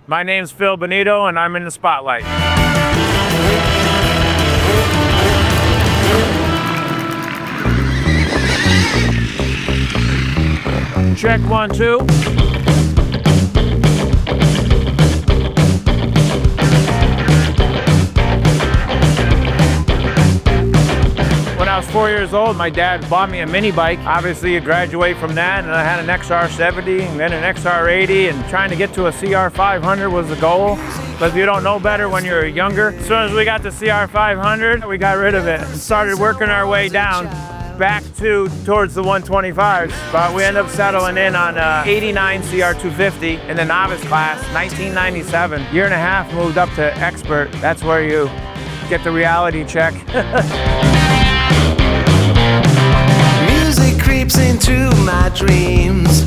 My name's Phil Benito, and I'm in the spotlight. Check 1, 2. When I was 4 years old, my dad bought me a mini bike. Obviously, you graduate from that, and I had an XR70 and then an XR80, and trying to get to a CR500 was the goal. But if you don't know better when you're younger, as soon as we got the CR500, we got rid of it and started working our way down back towards the 125s, but we ended up settling in on 89 CR250 in the novice class, 1997. Year and a half, moved up to expert. That's where you get the reality check. Music creeps into my dreams.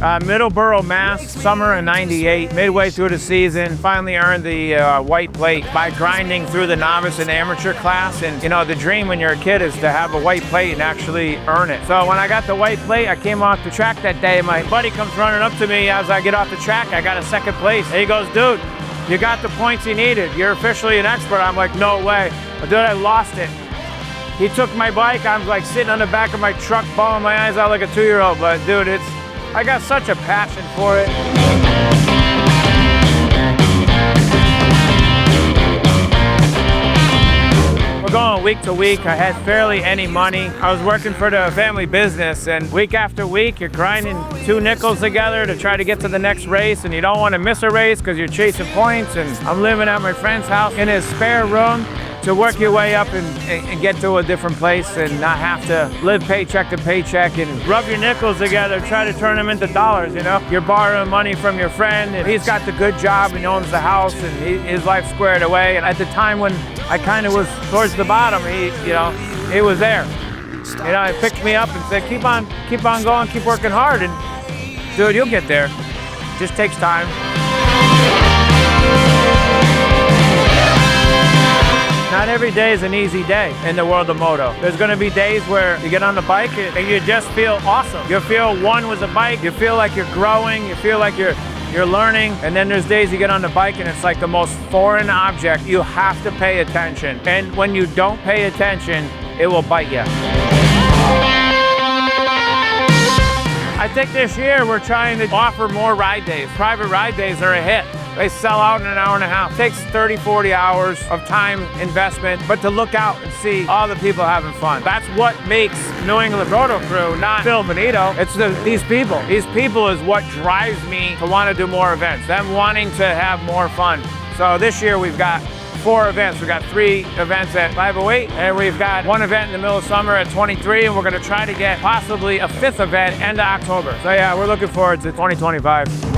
Middleborough, Mass, summer of '98, midway through the season, finally earned the white plate by grinding through the novice and amateur class. And you know, the dream when you're a kid is to have a white plate and actually earn it. So when I got the white plate, I came off the track that day. My buddy comes running up to me as I get off the track. I got a second place. And he goes, dude, you got the points you needed. You're officially an expert. I'm like, no way. But dude, I lost it. He took my bike. I'm like sitting on the back of my truck, bawling my eyes out like a 2-year-old. But dude, I got such a passion for it. We're going week to week. I had barely any money. I was working for the family business, and week after week, you're grinding 2 nickels together to try to get to the next race, and you don't want to miss a race because you're chasing points. And I'm living at my friend's house in his spare room to work your way up and get to a different place and not have to live paycheck to paycheck and rub your nickels together, try to turn them into dollars, you know? You're borrowing money from your friend, and he's got the good job, he owns the house, and his life's squared away. And at the time when I kind of was towards the bottom, he was there. You know, he picked me up and said, keep on going, keep working hard, and dude, you'll get there. It just takes time. Not every day is an easy day in the world of moto. There's gonna be days where you get on the bike and you just feel awesome. You feel one with the bike, you feel like you're growing, you feel like you're learning, and then there's days you get on the bike and it's like the most foreign object. You have to pay attention. And when you don't pay attention, it will bite you. I think this year we're trying to offer more ride days. Private ride days are a hit. They sell out in an hour and a half. It takes 30, 40 hours of time investment, but to look out and see all the people having fun. That's what makes New England Brotocrew, not Phil Benito. It's these people. These people is what drives me to want to do more events, them wanting to have more fun. So this year we've got 4 events. We've got 3 events at 508, and we've got 1 event in the middle of summer at 23, and we're gonna try to get possibly a 5th event end of October. So yeah, we're looking forward to 2025.